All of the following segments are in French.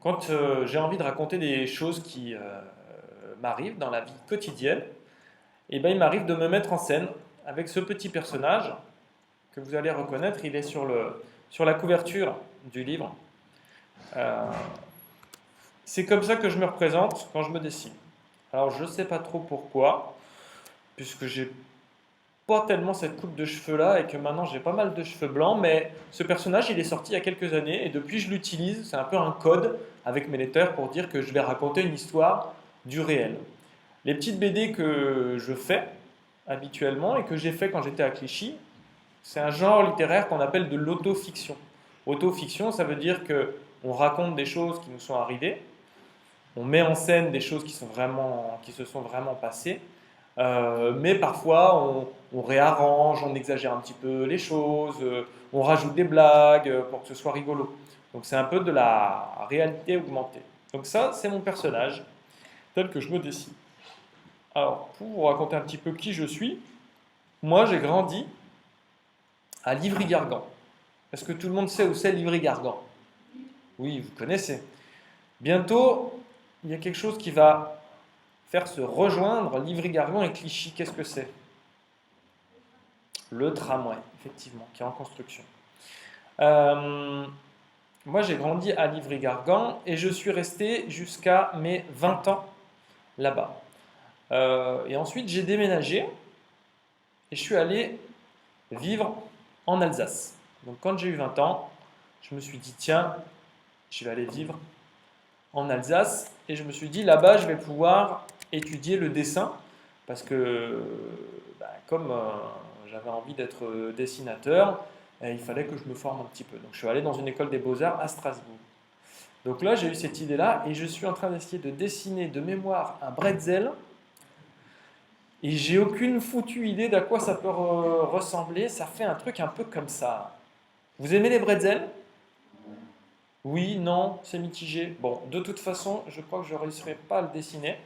Quand j'ai envie de raconter des choses qui m'arrivent dans la vie quotidienne, et ben, il m'arrive de me mettre en scène avec ce petit personnage que vous allez reconnaître. Il est sur la couverture du livre. Euh, c'est comme ça que je me représente quand je me dessine. Alors je ne sais pas trop pourquoi, puisque j'ai pas tellement cette coupe de cheveux là et que maintenant j'ai pas mal de cheveux blancs, mais ce personnage il est sorti il y a quelques années et depuis je l'utilise. C'est un peu un code avec mes lecteurs pour dire que je vais raconter une histoire du réel. Les petites BD que je fais habituellement et que j'ai fait quand j'étais à Clichy, c'est un genre littéraire qu'on appelle de l'autofiction. Autofiction, ça veut dire que on raconte des choses qui nous sont arrivées, on met en scène des choses qui se sont vraiment passées, mais parfois on réarrange, on exagère un petit peu les choses, on rajoute des blagues pour que ce soit rigolo. Donc c'est un peu de la réalité augmentée. Donc ça, c'est mon personnage tel que je me dessine. Alors, pour vous raconter un petit peu qui je suis, moi j'ai grandi à Livry-Gargan. Est-ce que tout le monde sait où c'est Livry-Gargan? Oui, vous connaissez. Bientôt, il y a quelque chose qui va faire se rejoindre Livry-Gargan et Clichy. Qu'est-ce que c'est? Le tramway, effectivement, qui est en construction. Euh, Moi, j'ai grandi à Livry-Gargan et je suis resté jusqu'à mes 20 ans là-bas. Et ensuite, j'ai déménagé et je suis allé vivre en Alsace. Donc, quand j'ai eu 20 ans, je me suis dit, tiens, je vais aller vivre en Alsace et je me suis dit, là-bas, je vais pouvoir étudier le dessin parce que, comme j'avais envie d'être dessinateur, il fallait que je me forme un petit peu. Donc, je suis allé dans une école des beaux-arts à Strasbourg. Donc là, j'ai eu cette idée-là et je suis en train d'essayer de dessiner de mémoire un bretzel et j'ai aucune foutue idée d'à quoi ça peut ressembler. Ça fait un truc un peu comme ça. Vous aimez les bretzels? Oui, non, c'est mitigé. Bon, de toute façon, je crois que je ne réussirai pas à le dessiner.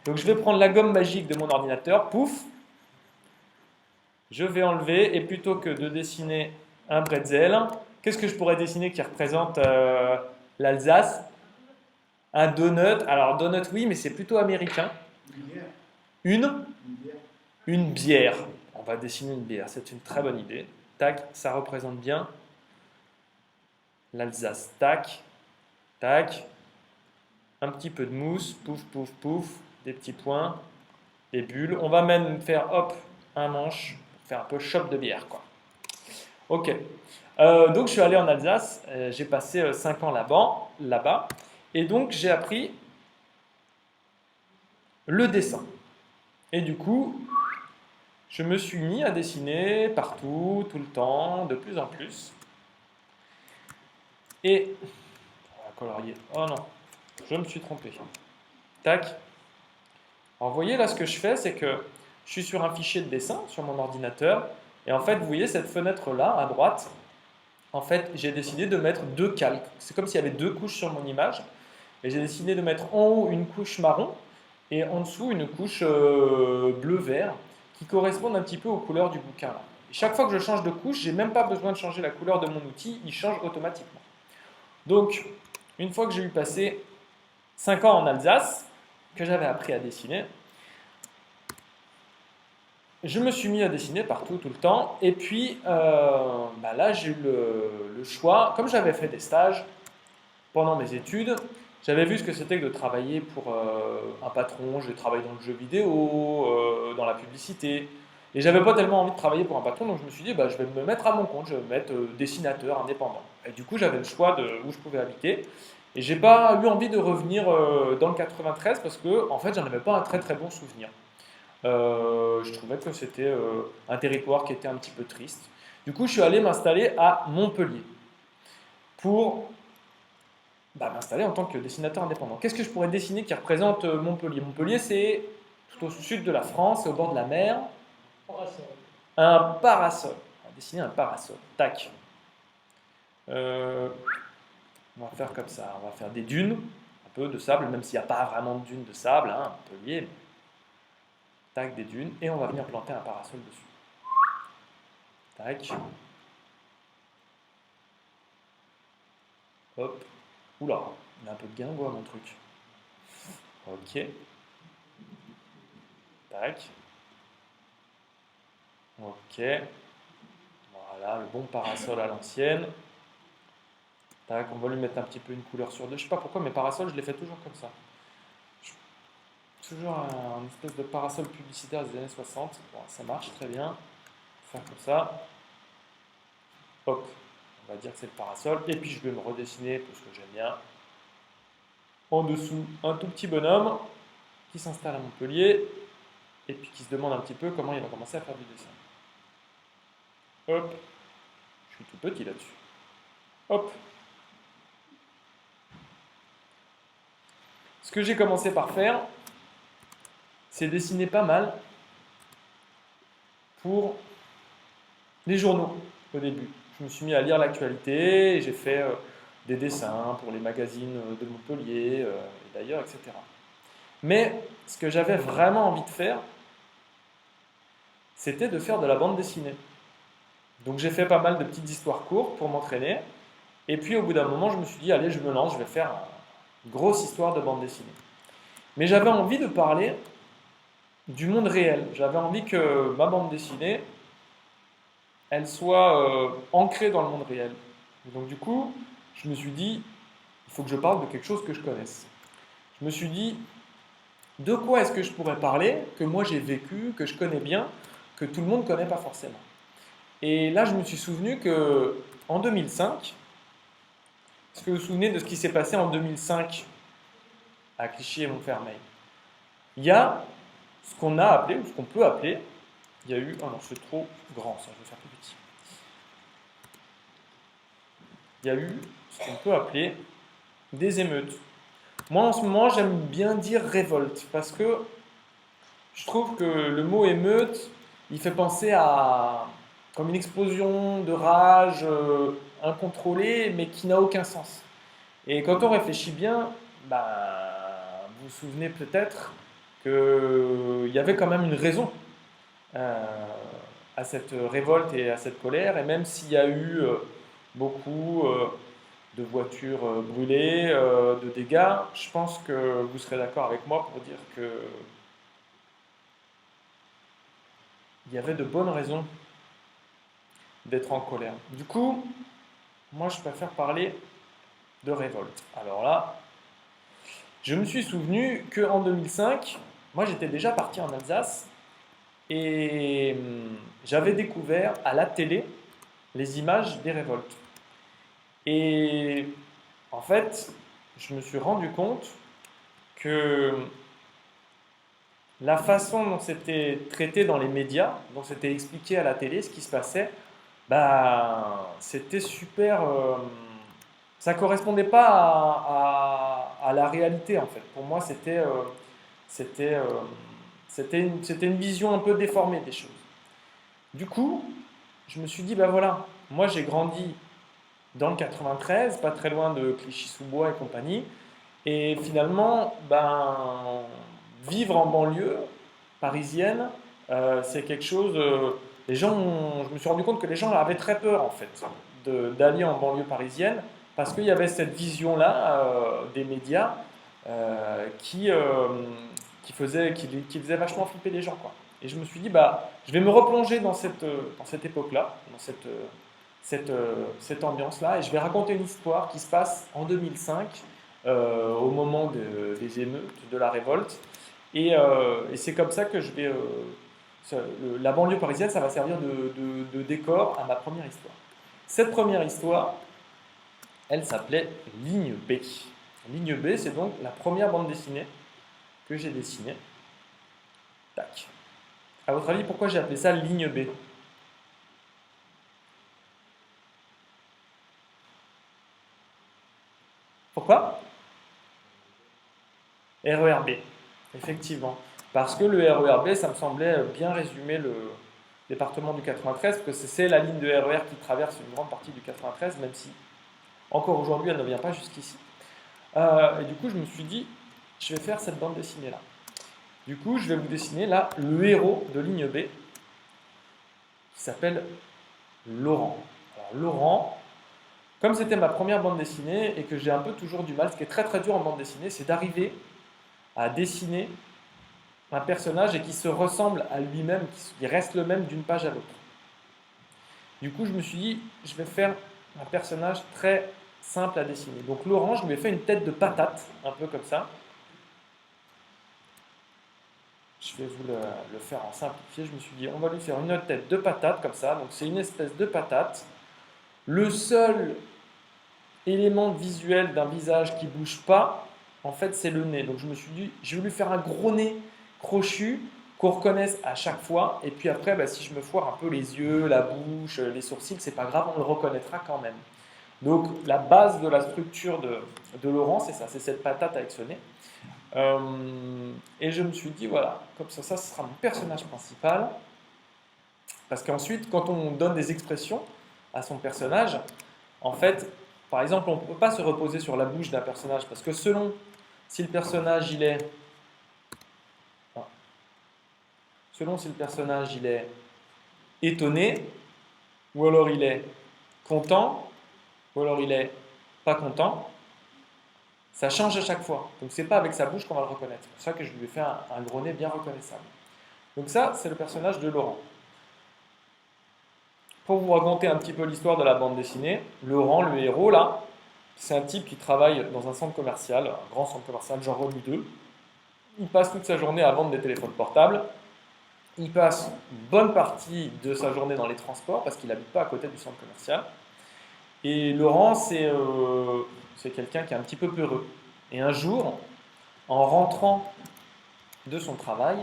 Donc je vais prendre la gomme magique de mon ordinateur, pouf, je vais enlever, et plutôt que de dessiner un bretzel, qu'est-ce que je pourrais dessiner qui représente l'Alsace? Un donut. Alors donut, oui, mais c'est plutôt américain. Une Une bière. On va dessiner une bière, c'est une très bonne idée. Tac, ça représente bien l'Alsace. Tac, tac, un petit peu de mousse, pouf, pouf, pouf, des petits points, des bulles. On va même faire, hop, un manche, faire un peu shot de bière, quoi. Ok. Donc je suis allé en Alsace, j'ai passé 5 ans là-bas, et donc j'ai appris le dessin. Et du coup, je me suis mis à dessiner partout, tout le temps, de plus en plus. Et on va colorier. Oh non, je me suis trompé. Tac. Alors vous voyez là ce que je fais, c'est que je suis sur un fichier de dessin sur mon ordinateur. Et en fait, vous voyez cette fenêtre là à droite. En fait, j'ai décidé de mettre deux calques. C'est comme s'il y avait deux couches sur mon image. Et j'ai décidé de mettre en haut une couche marron et en dessous une couche bleu-vert qui correspondent un petit peu aux couleurs du bouquin là. Et chaque fois que je change de couche, j'ai même pas besoin de changer la couleur de mon outil, il change automatiquement. Donc, une fois que j'ai eu passé 5 ans en Alsace, que j'avais appris à dessiner, je me suis mis à dessiner partout, tout le temps. Et puis là, j'ai eu le choix. Comme j'avais fait des stages pendant mes études, j'avais vu ce que c'était que de travailler pour un patron. J'ai travaillé dans le jeu vidéo, dans la publicité. Et j'avais pas tellement envie de travailler pour un patron, donc je me suis dit, je vais me mettre à mon compte, je vais me mettre dessinateur indépendant. Et du coup, j'avais le choix de où je pouvais habiter. Et j'ai pas eu envie de revenir dans le 93 parce que, en fait, j'en avais pas un très très bon souvenir. Je trouvais que c'était un territoire qui était un petit peu triste. Du coup, je suis allé m'installer à Montpellier pour m'installer en tant que dessinateur indépendant. Qu'est-ce que je pourrais dessiner qui représente Montpellier? Montpellier, c'est tout au sud de la France, c'est au bord de la mer. Un parasol. On va dessiner un parasol. Tac. On va faire comme ça. On va faire des dunes, un peu de sable, même s'il n'y a pas vraiment de dunes de sable, hein, Montpellier. Tac, des dunes. Et on va venir planter un parasol dessus. Tac. Hop. Oula. Il a un peu de guingois, mon truc. Ok. Tac. Ok. Voilà, le bon parasol à l'ancienne. Tac, on va lui mettre un petit peu une couleur sur deux. Je sais pas pourquoi, mes parasols, je les fais toujours comme ça. Toujours un espèce de parasol publicitaire des années 60. Bon, ça marche très bien. Faire comme ça. Hop. On va dire que c'est le parasol. Et puis je vais me redessiner, parce que j'aime bien, en dessous, un tout petit bonhomme qui s'installe à Montpellier et puis qui se demande un petit peu comment il va commencer à faire du dessin. Hop. Je suis tout petit là-dessus. Hop. Ce que j'ai commencé par faire, c'est dessiner pas mal pour les journaux au début. Je me suis mis à lire l'actualité et j'ai fait des dessins pour les magazines de Montpellier et d'ailleurs, etc. Mais ce que j'avais vraiment envie de faire, c'était de faire de la bande dessinée. Donc j'ai fait pas mal de petites histoires courtes pour m'entraîner. Et puis au bout d'un moment, je me suis dit, allez, je me lance, je vais faire une grosse histoire de bande dessinée. Mais j'avais envie de parler du monde réel. J'avais envie que ma bande dessinée, elle soit ancrée dans le monde réel. Et donc du coup, je me suis dit, il faut que je parle de quelque chose que je connaisse. Je me suis dit, de quoi est-ce que je pourrais parler, que moi j'ai vécu, que je connais bien, que tout le monde ne connaît pas forcément. Et là, je me suis souvenu que en 2005, est-ce que vous vous souvenez de ce qui s'est passé en 2005 à Clichy et Montfermeil? Il y a ce qu'on a appelé, ou ce qu'on peut appeler, il y a eu, oh non, c'est trop grand ça, je vais faire plus petit. Il y a eu ce qu'on peut appeler des émeutes. Moi, en ce moment, j'aime bien dire révolte, parce que je trouve que le mot émeute, il fait penser à comme une explosion de rage incontrôlée, mais qui n'a aucun sens. Et quand on réfléchit bien, vous vous souvenez peut-être qu'il y avait quand même une raison euh, à cette révolte et à cette colère, et même s'il y a eu beaucoup de voitures brûlées, de dégâts, je pense que vous serez d'accord avec moi pour dire qu'il y avait de bonnes raisons d'être en colère. Du coup, moi je préfère parler de révolte. Alors là, je me suis souvenu qu'en 2005, moi j'étais déjà parti en Alsace et j'avais découvert à la télé les images des révoltes. Et en fait, je me suis rendu compte que la façon dont c'était traité dans les médias, dont c'était expliqué à la télé ce qui se passait, c'était super. Ça correspondait pas à la réalité en fait. Pour moi, c'était, euh, c'était une vision un peu déformée des choses. Du coup, je me suis dit, ben voilà, moi j'ai grandi dans le 93, pas très loin de Clichy-sous-Bois et compagnie, et finalement, vivre en banlieue parisienne, c'est quelque chose. Je me suis rendu compte que les gens avaient très peur en fait d'aller en banlieue parisienne parce qu'il y avait cette vision-là des médias qui faisait vachement flipper les gens, quoi. Et je me suis dit, je vais me replonger dans cette époque-là, dans cette ambiance-là, et je vais raconter une histoire qui se passe en 2005, au moment des émeutes, de la révolte. Et c'est comme ça que je vais. La banlieue parisienne, ça va servir de décor à ma première histoire. Cette première histoire, elle s'appelait Ligne B. Ligne B, c'est donc la première bande dessinée que j'ai dessinée. Tac. À votre avis, pourquoi j'ai appelé ça Ligne B? Pourquoi? RERB, effectivement. Parce que le RERB, ça me semblait bien résumer le département du 93, parce que c'est la ligne de RER qui traverse une grande partie du 93, même si encore aujourd'hui elle ne vient pas jusqu'ici. Et du coup, je me suis dit, je vais faire cette bande dessinée-là. Du coup, je vais vous dessiner là le héros de ligne B, qui s'appelle Laurent. Alors, Laurent, Comme c'était ma première bande dessinée et que j'ai un peu toujours du mal, ce qui est très très dur en bande dessinée, c'est d'arriver à dessiner un personnage et qui se ressemble à lui-même, qui reste le même d'une page à l'autre. Du coup, je me suis dit, je vais faire un personnage très simple à dessiner. Donc Laurent, je lui ai fait une tête de patate, un peu comme ça. Je vais vous le faire en simplifié. Je me suis dit, on va lui faire une tête de patate, comme ça. Donc c'est une espèce de patate. Le seul élément visuel d'un visage qui ne bouge pas, en fait, c'est le nez. Donc je me suis dit, je vais lui faire un gros nez crochu qu'on reconnaisse à chaque fois. Et puis après, si je me foire un peu les yeux, la bouche, les sourcils, c'est pas grave, on le reconnaîtra quand même. Donc la base de la structure de Laurent, c'est ça, c'est cette patate avec ce nez. Et je me suis dit, voilà, comme ça, ce sera mon personnage principal. Parce qu'ensuite, quand on donne des expressions à son personnage, en fait, par exemple, on ne peut pas se reposer sur la bouche d'un personnage, parce que selon si le personnage il est étonné, ou alors il est content, ou alors il est pas content, ça change à chaque fois. Donc c'est pas avec sa bouche qu'on va le reconnaître. C'est pour ça que je lui ai fait un gros nez bien reconnaissable. Donc ça, c'est le personnage de Laurent. Pour vous raconter un petit peu l'histoire de la bande dessinée, Laurent, le héros là, c'est un type qui travaille dans un centre commercial, un grand centre commercial, genre Rome 2. Il passe toute sa journée à vendre des téléphones portables. Il passe une bonne partie de sa journée dans les transports parce qu'il n'habite pas à côté du centre commercial. Et Laurent, c'est quelqu'un qui est un petit peu peureux. Et un jour, en rentrant de son travail,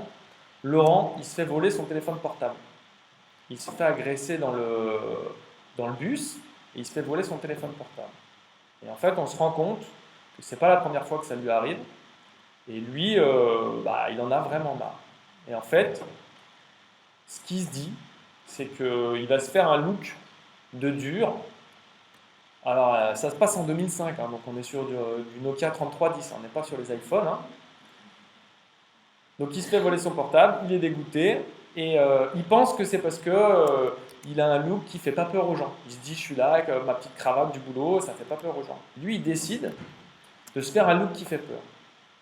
Laurent, il se fait voler son téléphone portable. Il se fait agresser dans le bus et il se fait voler son téléphone portable. Et en fait, on se rend compte que c'est pas la première fois que ça lui arrive. Et lui, il en a vraiment marre. Et en fait, ce qu'il se dit, c'est qu'il va se faire un look de dur. Alors, ça se passe en 2005, hein, donc on est sur du Nokia 3310, on n'est pas sur les iPhones. Hein. Donc il se fait voler son portable, il est dégoûté, et il pense que c'est parce que il a un look qui fait pas peur aux gens. Il se dit, je suis là avec ma petite cravate du boulot, ça fait pas peur aux gens. Lui, il décide de se faire un look qui fait peur.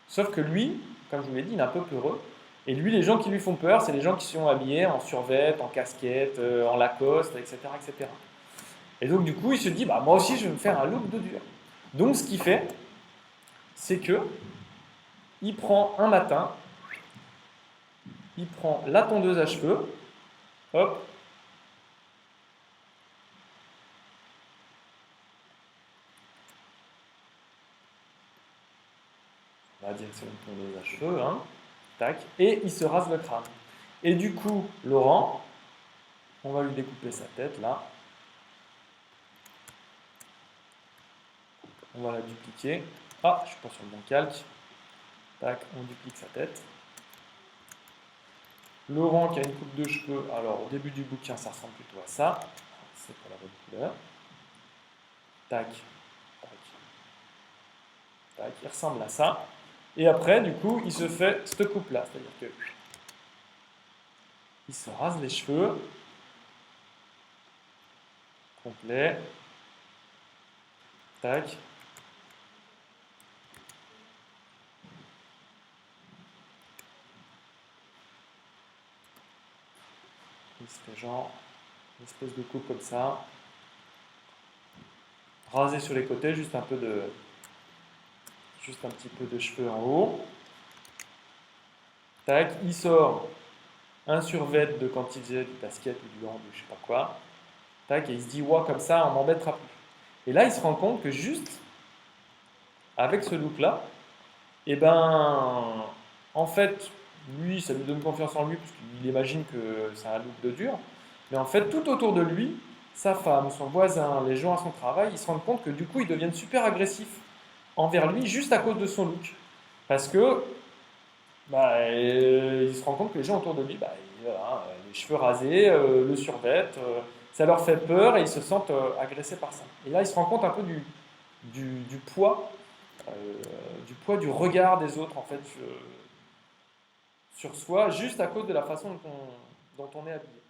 Sauf que lui, comme je vous l'ai dit, il est un peu peureux. Et lui, les gens qui lui font peur, c'est les gens qui sont habillés en survêt, en casquette, en Lacoste, etc., etc. Et donc du coup, il se dit, moi aussi, je vais me faire un look de dur. Donc ce qu'il fait, c'est que il prend un matin, il prend la tondeuse à cheveux, hop, on va dire que c'est une tondeuse à cheveux, hein, tac, et il se rase le crâne. Et du coup, Laurent, on va lui découper sa tête là. On va la dupliquer. Ah, je suis pas sur le bon calque. Tac, on duplique sa tête. Laurent qui a une coupe de cheveux. Alors, au début du bouquin, ça ressemble plutôt à ça. C'est pour la bonne couleur. Tac, tac, tac. Il ressemble à ça. Et après, du coup, il se fait cette coupe-là. C'est-à-dire que il se rase les cheveux. Complet. Tac. Il se fait genre une espèce de coupe comme ça. Rasé sur les côtés, juste un petit peu de cheveux en haut. Tac, il sort un survêt de quand il faisait du basket ou du hand ou je sais pas quoi. Tac, et il se dit, ouais, comme ça, on m'embêtera plus. Et là, il se rend compte que juste avec ce look-là, eh ben, en fait, lui, ça lui donne confiance en lui parce qu'il imagine que c'est un look de dur. Mais en fait, tout autour de lui, sa femme, son voisin, les gens à son travail, ils se rendent compte que du coup, ils deviennent super agressifs envers lui juste à cause de son look. Parce que il se rend compte que les gens autour de lui, voilà, les cheveux rasés, le survêt, ça leur fait peur et ils se sentent agressés par ça. Et là, il se rend compte un peu du poids, du poids du regard des autres en fait sur soi, juste à cause de la façon dont on est habillé.